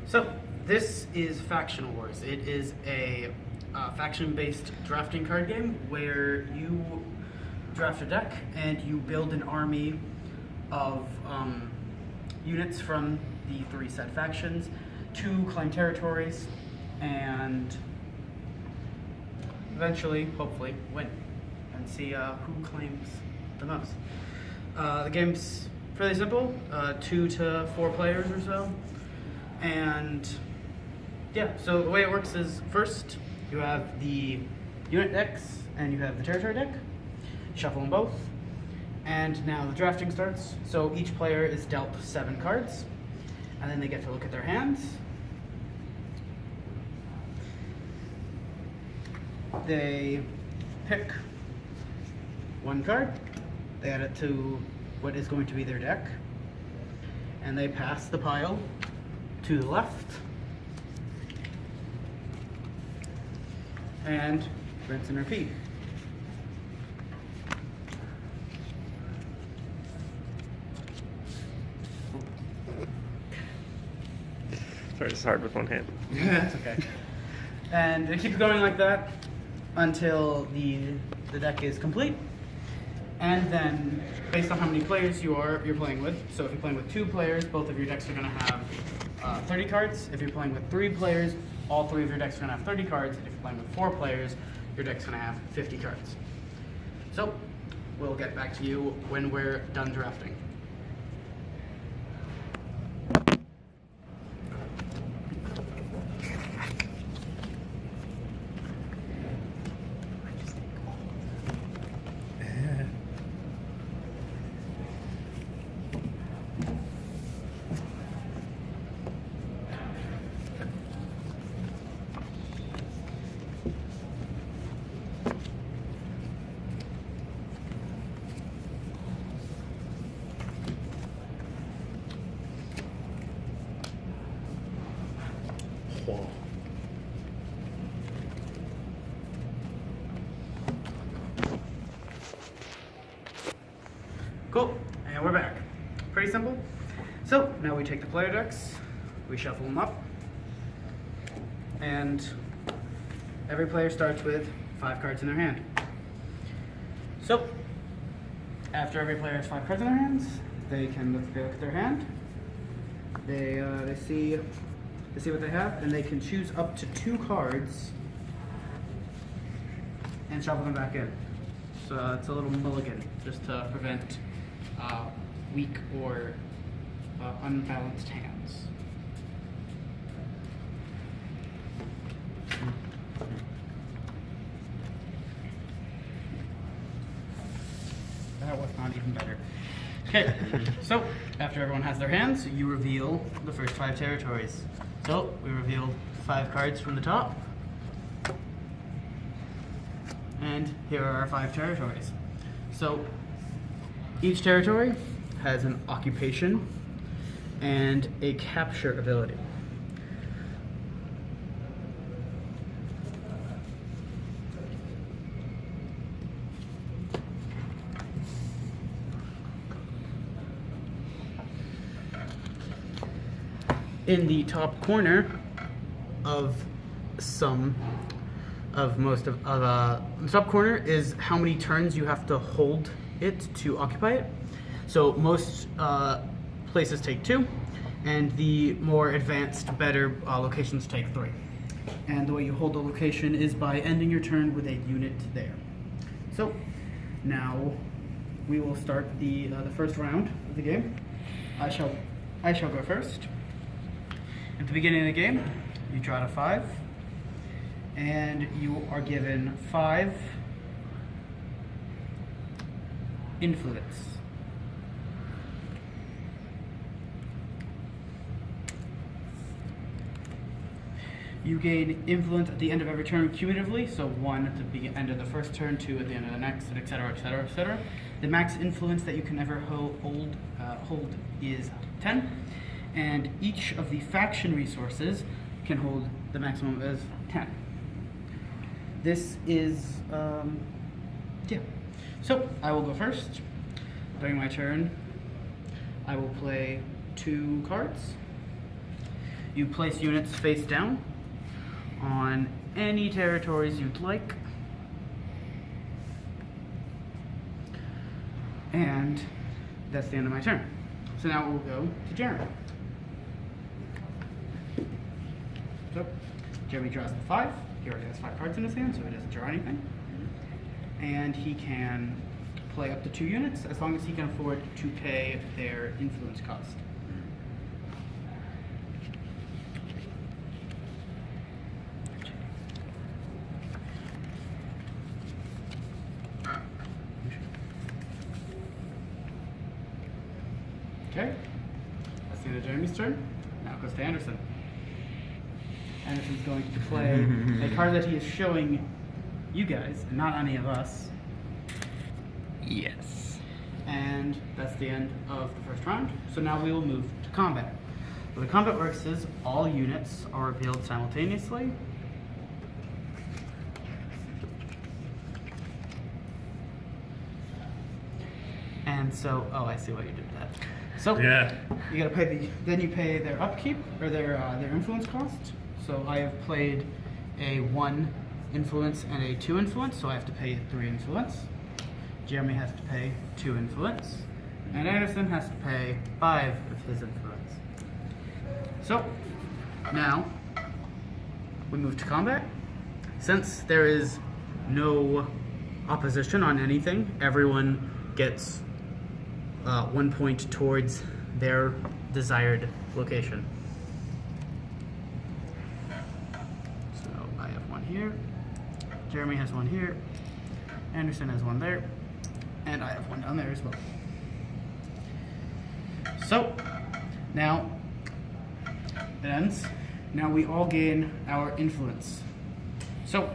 So, this is Faction Wars. It is a faction-based drafting card game where you draft a deck and you build an army of units from the three set factions to claim territories and eventually, hopefully, win and see who claims the most. The game's fairly simple, 2 to 4 players or so. And yeah, so the way it works is first you have the unit decks and you have the territory deck. Shuffle them both. And now the drafting starts. So each player is dealt 7 cards, and then they get to look at their hands. They pick 1 card, they add it to what is going to be their deck, and they pass the pile to the left, and rinse and repeat. Sorry, it's hard with one hand. That's okay. And it keeps going like that until the deck is complete. And then, based on how many players you're playing with, so if you're playing with 2 players, both of your decks are going to have 30 cards. If you're playing with 3 players, all 3 of your decks are going to have 30 cards. And if you're playing with 4 players, your deck's going to have 50 cards. So, we'll get back to you when we're done drafting. Cool, and we're back. Pretty simple. So now we take the player decks, we shuffle them up, and every player starts with 5 cards in their hand. So after every player has 5 cards in their hands, they can look at their hand. They see what they have, and they can choose up to 2 cards and shuffle them back in. So it's a little mulligan, just to prevent weak or unbalanced hands. That was not even better. Okay, so after everyone has their hands, you reveal the first 5 territories. So we revealed 5 cards from the top. And here are our 5 territories. So each territory has an occupation and a capture ability. In the top corner of the top corner is how many turns you have to hold it to occupy it. So most places take 2, and the more advanced, better locations take 3. And the way you hold the location is by ending your turn with a unit there. So now we will start the first round of the game. I shall go first. At the beginning of the game, you draw to 5, and you are given 5 influence. You gain influence at the end of every turn cumulatively, so 1 at the end of the first turn, 2 at the end of the next, etc., etc., etc. The max influence that you can ever hold is 10, and each of the faction resources can hold the maximum as 10. This is, yeah. So, I will go first. During my turn, I will play 2 cards. you place units face down on any territories you'd like. And that's the end of my turn. So now we'll go to Jeremy. So, Jeremy draws the 5. He already has 5 cards in his hand, so he doesn't draw anything. And he can play up to 2 units as long as he can afford to pay their influence cost. Okay, that's the end of Jeremy's turn. Now it goes to Anderson. Anderson's going to play a card that he is showing you guys, and not any of us. Yes. And that's the end of the first round. So now we will move to combat. The way combat works is all units are revealed simultaneously. And so, oh, I see why you did that. So Yeah. you gotta pay then you pay their upkeep or their influence cost. So I have played a 1 influence and a 2 influence, so I have to pay 3 influence. Jeremy has to pay 2 influence, and Anderson has to pay 5 of his influence. So now we move to combat. Since there is no opposition on anything, everyone gets 1 point towards their desired location. So I have 1 here, Jeremy has 1 here, Anderson has 1 there, and I have 1 down there as well. So now it ends. Now we all gain our influence. So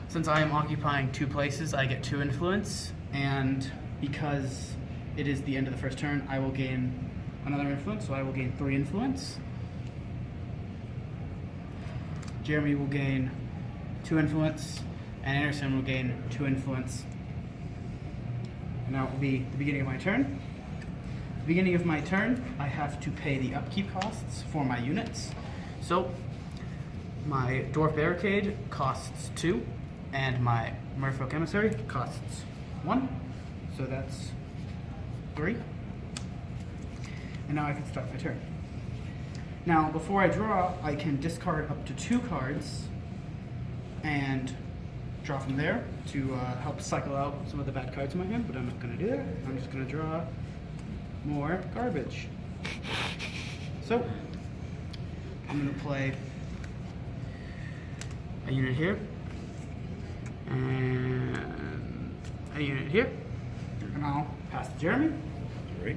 since I am occupying 2 places, I get 2 influence, and because it is the end of the first turn, I will gain another influence, so I will gain 3 influence. Jeremy will gain 2 influence, and Anderson will gain 2 influence. And now it will be the beginning of my turn. At the beginning of my turn, I have to pay the upkeep costs for my units. So my Dwarf Barricade costs 2, and my Merfolk Emissary costs 1. So that's 3. And now I can start my turn. Now, before I draw, I can discard up to 2 cards and draw from there to help cycle out some of the bad cards in my hand, but I'm not going to do that. I'm just going to draw more garbage. So, I'm going to play a unit here, and a unit here, and I'll pass to Jeremy. Right.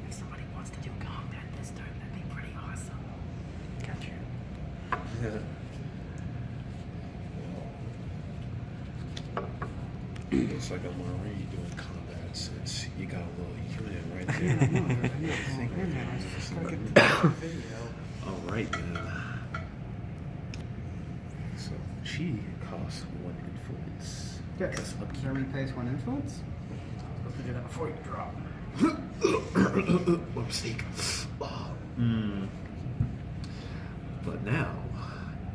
If somebody wants to do combat this turn, that'd be pretty awesome. Got you. Looks like I'm already doing combat since you got a little unit right there. All right, then. So she costs 1 influence. Yes. That's upkeep. Jeremy pays 1 influence. Supposed to do that before you draw. Whoopsie. Oh. But now,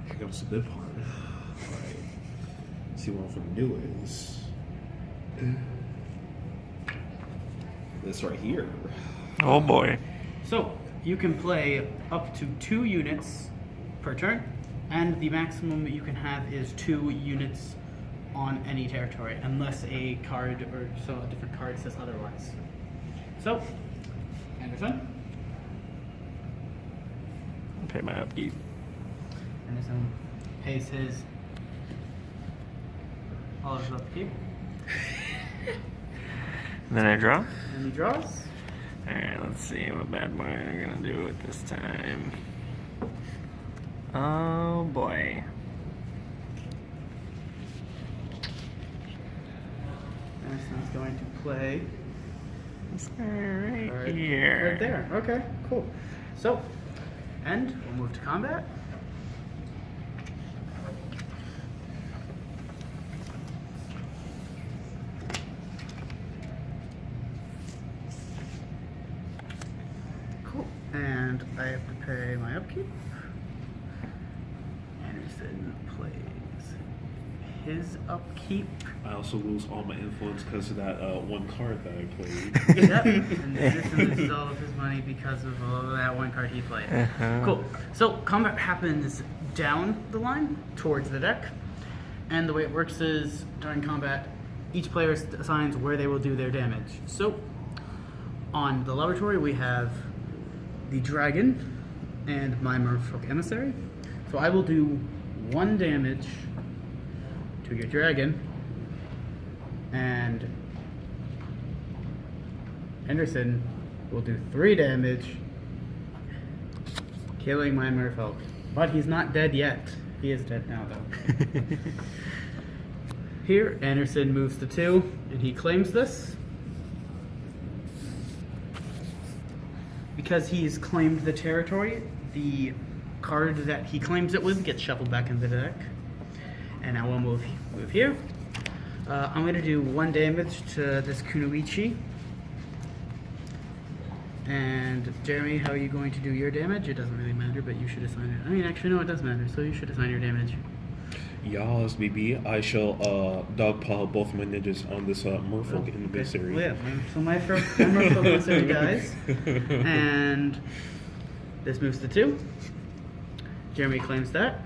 here comes the good part. Alright. See what I'm gonna do is this right here. Oh boy. So, you can play up to 2 units per turn, and the maximum you can have is 2 units on any territory, unless a card or so a different card says otherwise. So, Anderson. Pay my upkeep. Anderson pays all of his upkeep, And then I draw. and he draws. Alright, let's see what bad boy I'm gonna do with this time. Oh boy. Anderson's going to play This guy right right here. right there. Okay, cool. So, and we'll move to combat. Anderson plays his upkeep. I also lose all my influence because of that one card that I played. Yep. And Anderson loses all of his money because of that one card he played. Cool. So combat happens down the line towards the deck, and the way it works is during combat, each player assigns where they will do their damage. So on the laboratory, we have the dragon and my Merfolk Emissary. So I will do 1 damage to your dragon, and Anderson will do 3 damage, killing my Merfolk. But he's not dead yet. He is dead now, though. Here, Anderson moves to 2, and he claims this. Because he's claimed the territory, the card that he claims it with gets shuffled back into the deck. And now we'll move here. I'm going to do 1 damage to this Kunoichi. And Jeremy, how are you going to do your damage? It doesn't really matter, but you should assign it. I mean, actually, no, it does matter, so you should assign your damage. Yas, baby. I shall dogpile both my ninjas on this Merfolk Emissary. Well, yeah, so my Merfolk Emissary dies. And this moves to 2. Jeremy claims that.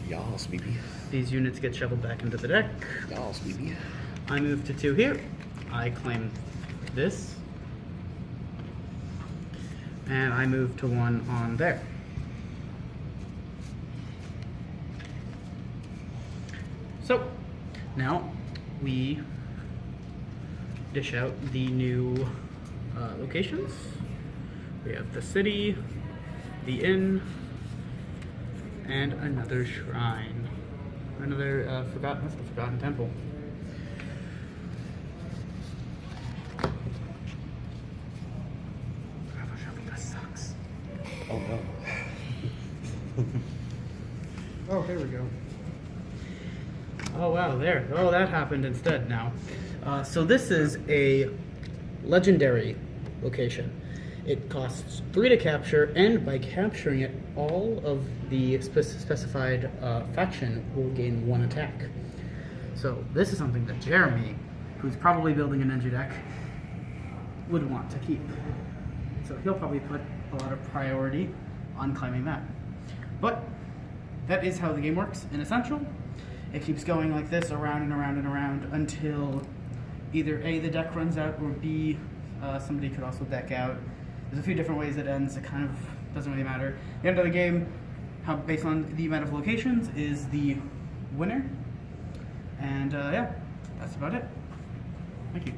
Yas, baby. These units get shuffled back into the deck. Yas, baby. I move to 2 here. I claim this. And I move to 1 on there. So, now we dish out the new locations. We have the city, the inn, and another shrine. Another forgotten temple. Bravo Shopping sucks. Oh no. Oh, here we go. Oh wow, there. Oh, that happened instead now. So this is a legendary location. It costs 3 to capture, and by capturing it, all of the specified faction will gain 1 attack. So this is something that Jeremy, who's probably building a ninja deck, would want to keep. So he'll probably put a lot of priority on claiming that. But that is how the game works in Essential. It keeps going like this, around and around and around, until either A, the deck runs out, or B, somebody could also deck out. There's a few different ways it ends. It kind of doesn't really matter. The end of the game, based on the amount of locations, is the winner. And yeah, that's about it. Thank you.